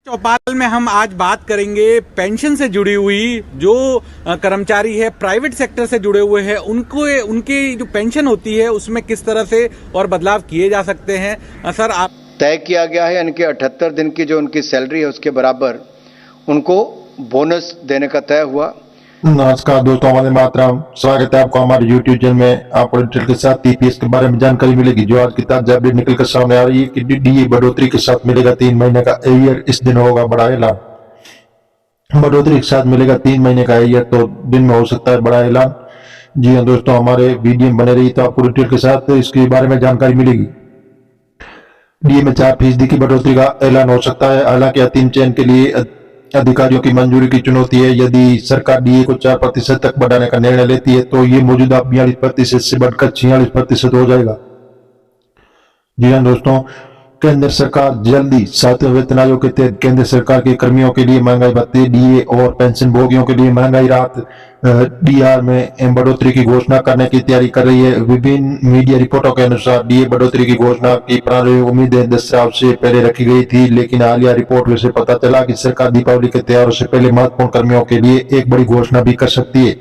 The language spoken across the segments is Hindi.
चौपाल में हम आज बात करेंगे पेंशन से जुड़ी हुई जो कर्मचारी है प्राइवेट सेक्टर से जुड़े हुए हैं उनको उनकी जो पेंशन होती है उसमें किस तरह से और बदलाव किए जा सकते हैं। सर आप तय किया गया है यानी कि 78 दिन की जो उनकी सैलरी है उसके बराबर उनको बोनस देने का तय हुआ। नमस्कार दोस्तों, वंदे मातरम। स्वागत है आपको हमारे YouTube चैनल में। आपको डिटेल के साथ टीपीएस के बारे में जानकारी मिलेगी जो आज की ताजा अपडेट निकल कर सामने आ रही है कि डीए बढ़ोतरी के साथ मिलेगा 3 महीने का एरियर। इस दिन होगा बड़ा ऐलान। बढ़ोतरी के साथ मिलेगा 3 महीने का एरियर, तो दिन में हो सकता है बड़ा ऐलान। जी हाँ दोस्तों, हमारे वीडियो में बने रही तो आपको डिटेल के साथ इसके बारे में जानकारी मिलेगी। डीए में 4% की बढ़ोतरी का ऐलान हो सकता है। हालांकि अंतिम चयन के लिए अधिकारियों की मंजूरी की चुनौती है। यदि सरकार डीए को 4% तक बढ़ाने का निर्णय लेती है तो ये मौजूदा 42% से बढ़कर 46% हो जाएगा। जी हाँ दोस्तों, केंद्र सरकार जल्दी 7वें वेतन आयोग के तहत केंद्र सरकार के कर्मियों के लिए महंगाई भत्ते, डीए और पेंशन भोगियों के लिए महंगाई राहत डीआर में बढ़ोतरी की घोषणा करने की तैयारी कर रही है। विभिन्न मीडिया रिपोर्टों के अनुसार डीए बढ़ोतरी की घोषणा की प्रारंभिक उम्मीदें 10 साल से पहले रखी गई थी, लेकिन हालिया रिपोर्ट में से पता चला कि सरकार दीपावली के त्योहारों से पहले महत्वपूर्ण कर्मियों के लिए एक बड़ी घोषणा भी कर सकती है।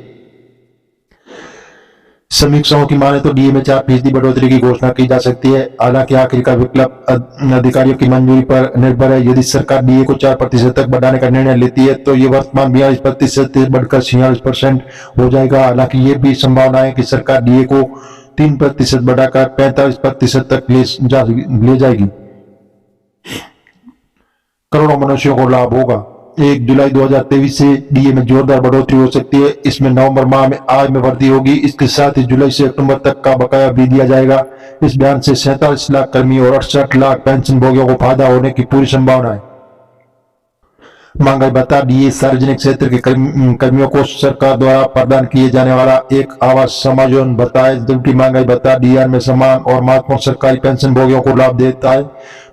समीक्षाओं की माने तो डीए में 4% बढ़ोतरी की घोषणा की जा सकती है। हालांकि आखिर का विकल्प अधिकारियों की मंजूरी पर निर्भर है। यदि सरकार डीए को 4% तक बढ़ाने का निर्णय लेती है तो ये वर्तमान 42% से बढ़कर 46% हो जाएगा। हालांकि ये भी संभावना है कि सरकार डीए को 3% बढ़ाकर 45% तक ले जाएगी। करोड़ों मनुष्यों को लाभ होगा। 1 जुलाई 2023 से डीए में जोरदार बढ़ोतरी हो सकती है। इसमें नवंबर माह में आय में वृद्धि होगी। इसके साथ ही जुलाई से अक्टूबर तक का बकाया भी दिया जाएगा। इस बयान से 47 लाख कर्मी और 68 लाख पेंशन भोगियों को फायदा होने की पूरी संभावना है। महंगाई भत्ता डीए सार्वजनिक क्षेत्र के कर्मियों को सरकार द्वारा प्रदान किए जाने वाला एक आवास समायोजन भत्ता है, जबकि महंगाई भत्ता डीआर में समान और महत्वपूर्ण सरकारी पेंशन भोगियों को लाभ देता है।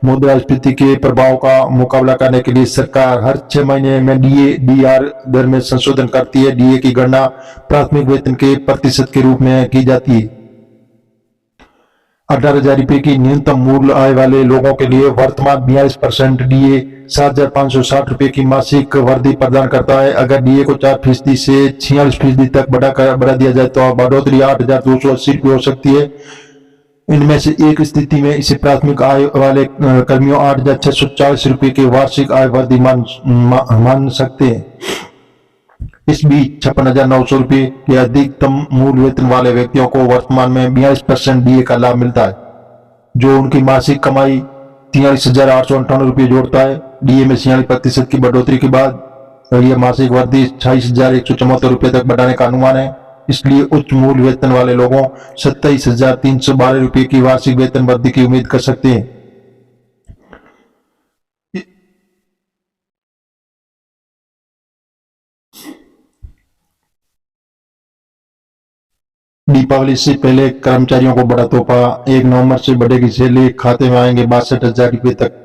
मुद्रास्फीति के प्रभाव का मुकाबला करने के लिए सरकार हर 6 महीने में डीए डीआर दर में संशोधन करती है। डीए की गणना प्राथमिक वेतन के प्रतिशत के रूप में की जाती है। 18,000 रुपए की न्यूनतम मूल्य आय वाले लोगों के लिए वर्तमान 42% डीए 7,560 रुपए की मासिक वृद्धि प्रदान करता है। अगर डीए को 4% से 46% तक बढ़ा दिया जाए तो बढ़ोतरी 8,280 रुपए हो सकती है। इनमें से एक स्थिति में इसे प्राथमिक आय वाले कर्मियों 8,640 रुपए के वार्षिक आय वृद्धि मान सकते हैं। इस बीच 56,900 रुपए के अधिकतम मूल वेतन वाले व्यक्तियों को वर्तमान में 42% डीए का लाभ मिलता है, जो उनकी मासिक कमाई 43,858 रुपए जोड़ता है। डीए में 46% की बढ़ोतरी के बाद यह मासिक वृद्धि 28,174 रुपए तक बढ़ाने का अनुमान है। इसलिए उच्च मूल वेतन वाले लोगों 27,312 रुपए की वार्षिक वेतन वृद्धि की उम्मीद कर सकते हैं। दीपावली से पहले कर्मचारियों को बड़ा तोहफा। 1 नवंबर से बढ़ेगी सैलरी, खाते में आएंगे 62,000 रुपए तक।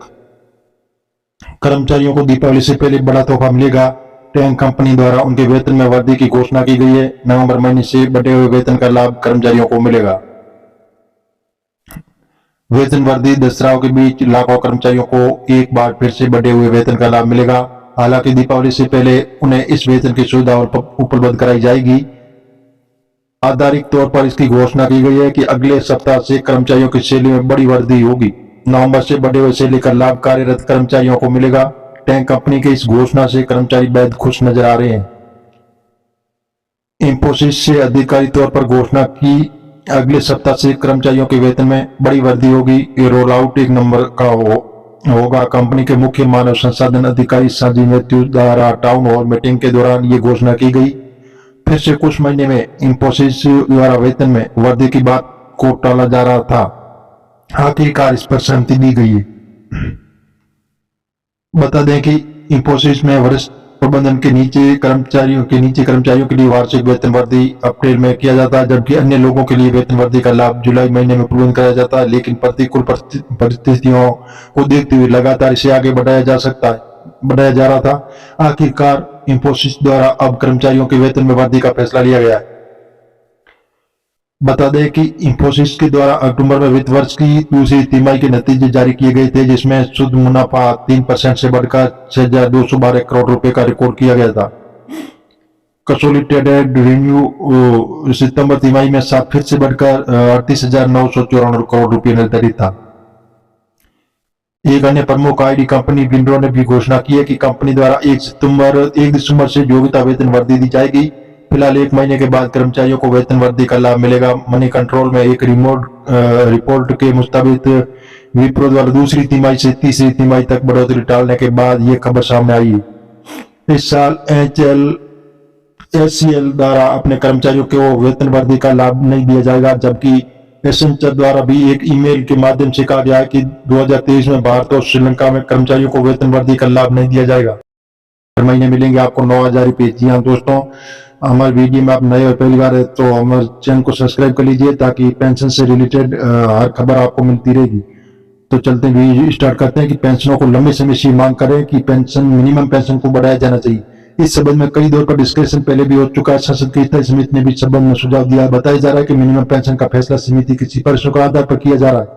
कर्मचारियों को दीपावली से पहले बड़ा तोहफा मिलेगा। टैंक कंपनी द्वारा उनके वेतन में वृद्धि की घोषणा की गई है। नवंबर महीने से बढ़े हुए वेतन का लाभ कर्मचारियों को मिलेगा। वेतन वृद्धि दशहराओं के बीच लाखों कर्मचारियों को एक बार फिर से बढ़े हुए वेतन का लाभ मिलेगा। हालांकि दीपावली से पहले उन्हें इस वेतन की सुविधा उपलब्ध कराई जाएगी। आधिकारिक तौर पर इसकी घोषणा की गई है कि अगले सप्ताह से कर्मचारियों की सैलरी में बड़ी वृद्धि होगी। नवंबर से बढ़े हुए सैलरी का लाभ कार्यरत कर्मचारियों को मिलेगा। टैंक कंपनी की इस घोषणा से कर्मचारी बेहद खुश नजर आ रहे हैं। इंफोसिस से आधिकारिक तौर पर घोषणा की अगले सप्ताह से कर्मचारियों के वेतन में बड़ी वृद्धि होगी। ये रोल आउट 1 नंबर का होगा। कंपनी के मुख्य मानव संसाधन अधिकारी संजीव मैथ्यू द्वारा टाउन हॉल मीटिंग के दौरान ये घोषणा की गई। फिर से कुछ महीने में इंफोसिस द्वारा वेतन में वृद्धि की बात को टाला जा रहा था। आखिरकार इस पर सहमति दी गई है। बता दें कि इंफोसिस में वरिष्ठ प्रबंधन के नीचे कर्मचारियों के लिए वार्षिक वेतन वृद्धि अप्रैल में किया जाता है, जबकि अन्य लोगों के लिए वेतन वृद्धि का लाभ जुलाई महीने में प्रबंध कराया जाता है। लेकिन प्रतिकूल परिस्थितियों को देखते हुए लगातार इसे आगे बढ़ाया जा रहा था। आखिरकार इंफोसिस द्वारा अब कर्मचारियों के वेतन में वृद्धि का फैसला लिया गया है। बता दें कि इंफोसिस के द्वारा अक्टूबर में वित्त वर्ष की दूसरी तिमाही के नतीजे जारी किए गए थे, जिसमें शुद्ध मुनाफा 3% से बढ़कर 6,212 करोड़ रुपए का रिकॉर्ड किया गया था। कंसोलिडेटेड रेवेन्यू सितंबर तिमाही में 7 फिर से बढ़कर 38,994 करोड़ रुपए निर्धारित था। एक अन्य प्रमुख आईटी कंपनी विंड्रो ने भी घोषणा की है कि कंपनी द्वारा 1 दिसंबर से योग्यता वेतन वृद्धि दी जाएगी। फिलहाल 1 महीने के बाद कर्मचारियों को वेतन वृद्धि का लाभ मिलेगा। मनी कंट्रोल में एक रिपोर्ट के मुताबिक विप्रो द्वारा दूसरी तिमाही से तीसरी तिमाही तक बढ़ोतरी टालने के बाद यह खबर सामने आई। इस साल HCL द्वारा अपने कर्मचारियों को वेतन वृद्धि का लाभ नहीं दिया जाएगा, जबकि एसेंचर द्वारा भी एक ईमेल के माध्यम से कहा गया है कि 2023 में भारत और श्रीलंका में कर्मचारियों को वेतन वृद्धि का लाभ नहीं दिया जाएगा। हर महीने मिलेंगे आपको 9,000 रुपये। जी हाँ दोस्तों, हमारे वीडियो में आप नए और पहली बार है तो हमारे चैनल को सब्सक्राइब कर लीजिए ताकि पेंशन से रिलेटेड हर खबर आपको मिलती रहेगी। तो चलते हैं स्टार्ट करते हैं कि पेंशनों को लंबे समय से मांग करें कि पेंशन मिनिमम पेंशन को बढ़ाया जाना चाहिए। इस संबंध में कई दौर पर डिस्कशन पहले भी हो चुका है। संसद की स्थायी समिति ने भी संबंध में सुझाव दिया है। बताया जा रहा है कि मिनिमम पेंशन का फैसला समिति की सिफारिशों के आधार पर किया जा रहा है।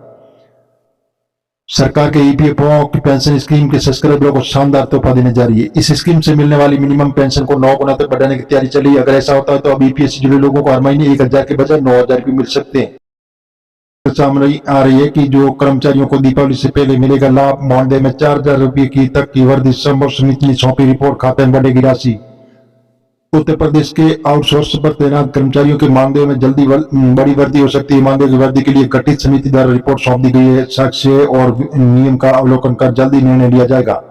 सरकार के ईपीएफओ की पेंशन स्कीम के सब्सक्राइबरों को शानदार तोहफा देने जा रही है। इस स्कीम से मिलने वाली मिनिमम पेंशन को 9 गुना तक बढ़ाने की तैयारी चल रही है। अगर ऐसा होता है तो अब ईपीएफ से जुड़े लोगों को हर महीने 1,000 के बजाय 9,000 रुपये मिल सकते हैं। सामने आ रही है कि जो कर्मचारियों को दीपावली से पहले मिलेगा लाभ, मानदेय में 4,000 रुपये की तक की वृद्धि। समिति ने सौंपी रिपोर्ट, खाते में बढ़ेगी राशि। उत्तर प्रदेश के आउटसोर्स पर तैनात कर्मचारियों के मानदेय में जल्दी बड़ी वृद्धि हो सकती है। मानदेय की वृद्धि के लिए गठित समिति द्वारा रिपोर्ट सौंप दी गई है। साक्ष्य और नियम का अवलोकन कर जल्दी निर्णय लिया जाएगा।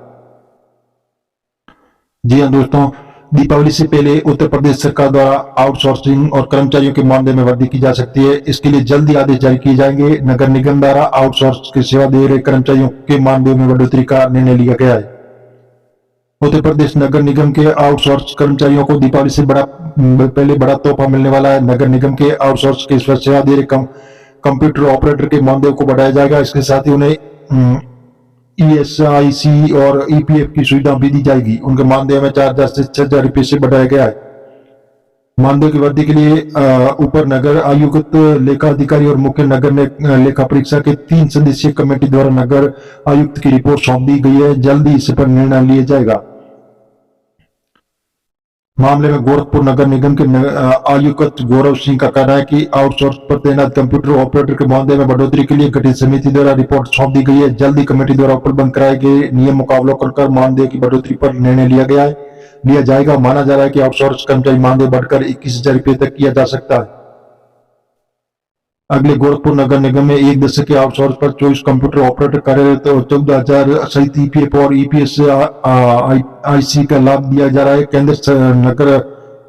जी हाँ दोस्तों, दीपावली से पहले उत्तर प्रदेश सरकार द्वारा आउटसोर्सिंग और कर्मचारियों के मानदेय में वृद्धि की जा सकती है। इसके लिए जल्दी आदेश जारी किए जाएंगे। नगर निगम द्वारा आउटसोर्स की सेवा दे रहे कर्मचारियों के मानदेय में बढ़ोतरी का निर्णय लिया गया है। उत्तर प्रदेश नगर निगम के आउटसोर्स कर्मचारियों को दीपावली से पहले बड़ा तोहफा मिलने वाला है। नगर निगम के आउटसोर्स की सेवा दे रहे कंप्यूटर ऑपरेटर के मानदेय को बढ़ाया जाएगा। इसके साथ ही उन्हें ESIC और EPF की सुविधा भी दी जाएगी। उनके मानदेय में 4,000 से 6,000 रुपये से बढ़ाया गया है। मानदेय की वृद्धि के लिए ऊपर नगर आयुक्त, लेखा अधिकारी और मुख्य नगर लेखा परीक्षा के 3 सदस्यीय कमेटी द्वारा नगर आयुक्त की रिपोर्ट सौंप दी गई है। जल्दी इस पर निर्णय लिया जाएगा। मामले में गोरखपुर नगर निगम के आयुक्त गौरव सिंह का कहना है कि आउटसोर्स पर तैनात कंप्यूटर ऑपरेटर के मानदेय में बढ़ोतरी के लिए गठित समिति द्वारा रिपोर्ट सौंप दी गई है। जल्दी कमेटी द्वारा उपलब्ध कराए गए नियमों का अवलोकन कर मानदेय की बढ़ोतरी पर निर्णय लिया जाएगा। माना जा रहा है कि आउटसोर्स कर्मचारी मानदेय बढ़कर 21,000 रुपये तक किया जा सकता है। अगले गोरखपुर नगर निगम में 1 दशक के आउटसोर्स पर 24 कंप्यूटर ऑपरेटर कार्यरत और 14,000 सहित EPF और EPS IC का लाभ दिया जा रहा है। केंद्र नगर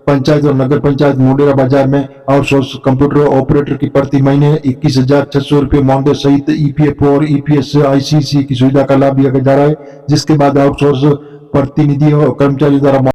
पंचायत और नगर पंचायत मोडेरा बाजार में आउटसोर्स कंप्यूटर ऑपरेटर की प्रति महीने 21,600 रुपये मानदेय सहित EPF और EPS ICC की सुविधा का लाभ दिया जा रहा है, जिसके बाद आउटसोर्स प्रतिनिधियों और कर्मचारियों द्वारा